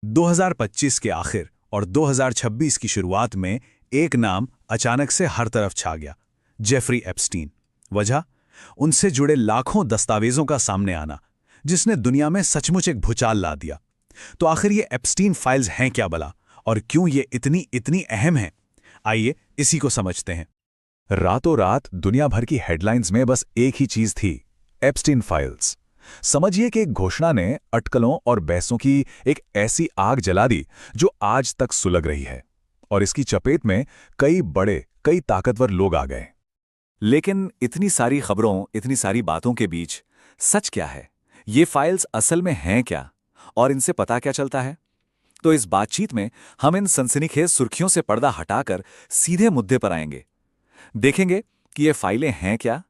2025 के आखिर और 2026 की शुरुआत में एक नाम अचानक से हर तरफ छा गया, जेफरी एप्स्टीन। वजह, उनसे जुड़े लाखों दस्तावेजों का सामने आना, जिसने दुनिया में सचमुच एक भूचाल ला दिया। तो आखिर ये एप्स्टीन फाइल्स हैं क्या भला, और क्यों ये इतनी अहम हैं? आइए इसी को समझते हैं। रातों रात दुनिया भर की हेडलाइंस में बस एक ही चीज थी, एप्स्टीन फाइल्स। समझिए कि एक घोषणा ने अटकलों और बहसों की एक ऐसी आग जला दी जो आज तक सुलग रही है, और इसकी चपेट में कई ताकतवर लोग आ गए। लेकिन इतनी सारी खबरों, इतनी सारी बातों के बीच सच क्या है? ये फाइल्स असल में हैं क्या, और इनसे पता क्या चलता है? तो इस बातचीत में हम इन सनसनीखेज सुर्खियों से पर्दा हटाकर सीधे मुद्दे पर आएंगे। देखेंगे कि ये फाइलें हैं क्या,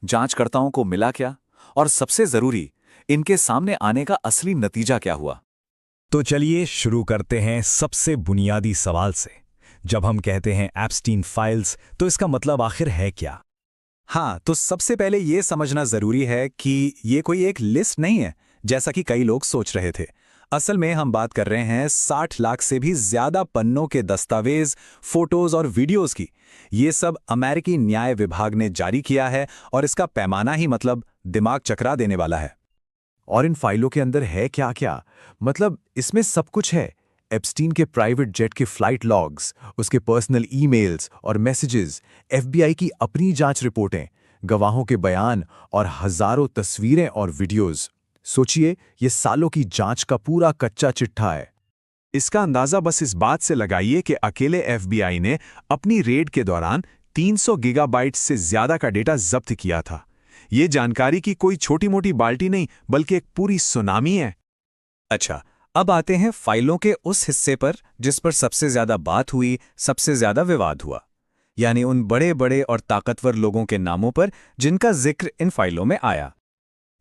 जांचकर्ताओं को मिला क्या, और सबसे जरूरी, इनके सामने आने का असली नतीजा क्या हुआ। तो चलिए शुरू करते हैं सबसे बुनियादी सवाल से। जब हम कहते हैं एप्स्टीन फाइल्स, तो इसका मतलब आखिर है क्या? हाँ, तो सबसे पहले ये समझना जरूरी है कि ये कोई एक लिस्ट नहीं है, जैसा कि कई लोग सोच रहे थे। असल में हम बात कर रहे हैं 60 लाख से भी ज्यादा पन्नों के दस्तावेज, फोटोज और वीडियोज की। ये सब अमेरिकी न्याय विभाग ने जारी किया है, और इसका पैमाना ही मतलब दिमाग चकरा देने वाला है। और इन फाइलों के अंदर है क्या क्या? मतलब इसमें सब कुछ है। एप्स्टीन के प्राइवेट जेट के फ्लाइट लॉग्स, उसके पर्सनल ईमेल्स और मैसेजेस, एफबीआई की अपनी जांच रिपोर्टें, गवाहों के बयान और हजारों तस्वीरें और वीडियोस। सोचिए, ये सालों की जांच का पूरा कच्चा चिट्ठा है। इसका अंदाजा बस इस बात से लगाइए कि अकेले एफबीआई ने अपनी रेड के दौरान 300 गीगाबाइट से ज्यादा का डेटा जब्त किया था। ये जानकारी की कोई छोटी मोटी बाल्टी नहीं, बल्कि एक पूरी सुनामी है। अच्छा, अब आते हैं फाइलों के उस हिस्से पर जिस पर सबसे ज्यादा बात हुई, सबसे ज्यादा विवाद हुआ, यानी उन बड़े बड़े और ताकतवर लोगों के नामों पर जिनका जिक्र इन फाइलों में आया।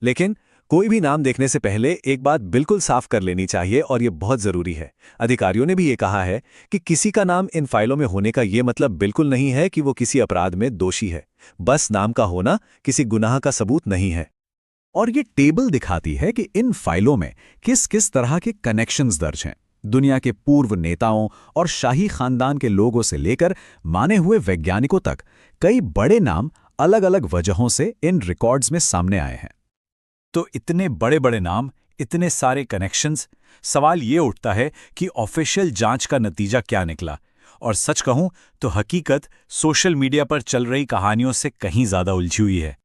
लेकिन कोई भी नाम देखने से पहले एक बात बिल्कुल साफ कर लेनी चाहिए, और ये बहुत जरूरी है। अधिकारियों ने भी ये कहा है कि किसी का नाम इन फाइलों में होने का ये मतलब बिल्कुल नहीं है कि वो किसी अपराध में दोषी है। बस नाम का होना किसी गुनाह का सबूत नहीं है। और ये टेबल दिखाती है कि इन फाइलों में किस किस तरह के कनेक्शंस दर्ज हैं। दुनिया के पूर्व नेताओं और शाही खानदान के लोगों से लेकर माने हुए वैज्ञानिकों तक कई बड़े नाम अलग अलग वजहों से इन रिकॉर्ड्स में सामने आए हैं। तो इतने बड़े बड़े नाम, इतने सारे कनेक्शंस, सवाल ये उठता है कि ऑफिशियल जांच का नतीजा क्या निकला। और सच कहूं तो हकीकत सोशल मीडिया पर चल रही कहानियों से कहीं ज्यादा उलझी हुई है।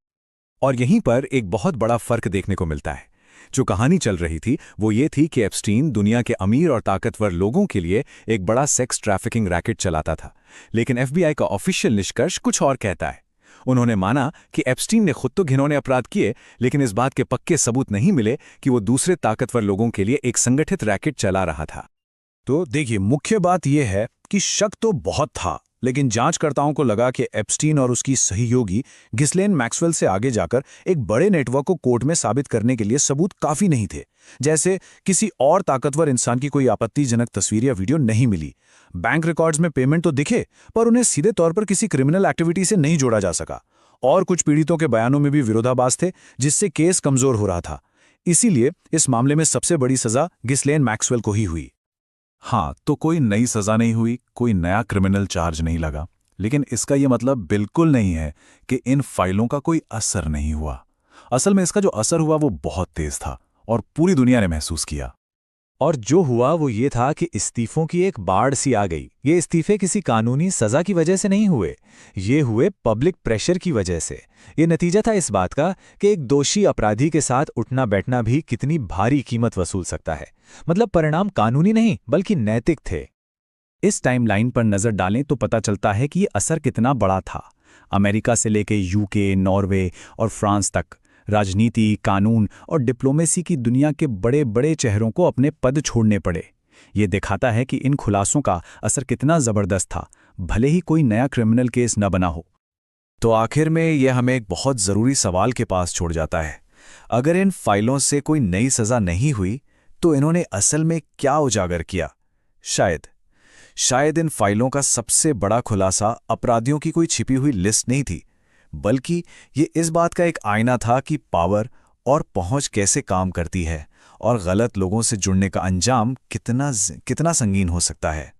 और यहीं पर एक बहुत बड़ा फर्क देखने को मिलता है। जो कहानी चल रही थी वो ये थी कि एप्स्टीन दुनिया के अमीर और ताकतवर लोगों के लिए एक बड़ा सेक्स ट्रैफिकिंग रैकेट चलाता था। लेकिन एफबीआई का ऑफिशियल निष्कर्ष कुछ और कहता है। उन्होंने माना कि एप्स्टीन ने खुद तो घिनौने अपराध किए, लेकिन इस बात के पक्के सबूत नहीं मिले कि वो दूसरे ताकतवर लोगों के लिए एक संगठित रैकेट चला रहा था। तो देखिए, मुख्य बात यह है कि शक तो बहुत था, लेकिन जांचकर्ताओं को लगा कि एप्स्टीन और उसकी सहयोगी घिस्लेन मैक्सवेल से आगे जाकर एक बड़े नेटवर्क को कोर्ट में साबित करने के लिए सबूत काफी नहीं थे। जैसे किसी और ताकतवर इंसान की कोई आपत्तिजनक तस्वीर या वीडियो नहीं मिली। बैंक रिकॉर्ड्स में पेमेंट तो दिखे, पर उन्हें सीधे तौर पर किसी क्रिमिनल एक्टिविटी से नहीं जोड़ा जा सका। और कुछ पीड़ितों के बयानों में भी विरोधाभास थे, जिससे केस कमजोर हो रहा था। इसीलिए इस मामले में सबसे बड़ी सजा घिस्लेन मैक्सवेल को ही हुई। हाँ, तो कोई नई सजा नहीं हुई, कोई नया क्रिमिनल चार्ज नहीं लगा, लेकिन इसका यह मतलब बिल्कुल नहीं है कि इन फाइलों का कोई असर नहीं हुआ। असल में इसका जो असर हुआ वो बहुत तेज था, और पूरी दुनिया ने महसूस किया। और जो हुआ वो ये था कि इस्तीफों की एक बाढ़ सी आ गई। ये इस्तीफे किसी कानूनी सजा की वजह से नहीं हुए, ये हुए पब्लिक प्रेशर की वजह से। ये नतीजा था इस बात का कि एक दोषी अपराधी के साथ उठना बैठना भी कितनी भारी कीमत वसूल सकता है। मतलब परिणाम कानूनी नहीं बल्कि नैतिक थे। इस टाइमलाइन पर नजर डालें तो पता चलता है कि ये असर कितना बड़ा था। अमेरिका से लेकर यूके, नॉर्वे और फ्रांस तक राजनीति, कानून और डिप्लोमेसी की दुनिया के बड़े बड़े चेहरों को अपने पद छोड़ने पड़े। ये दिखाता है कि इन खुलासों का असर कितना जबरदस्त था, भले ही कोई नया क्रिमिनल केस न बना हो। तो आखिर में यह हमें एक बहुत जरूरी सवाल के पास छोड़ जाता है। अगर इन फाइलों से कोई नई सजा नहीं हुई, तो इन्होंने असल में क्या उजागर किया? शायद इन फाइलों का सबसे बड़ा खुलासा अपराधियों की कोई छिपी हुई लिस्ट नहीं थी, बल्कि ये इस बात का एक आईना था कि पावर और पहुंच कैसे काम करती है, और गलत लोगों से जुड़ने का अंजाम कितना संगीन हो सकता है।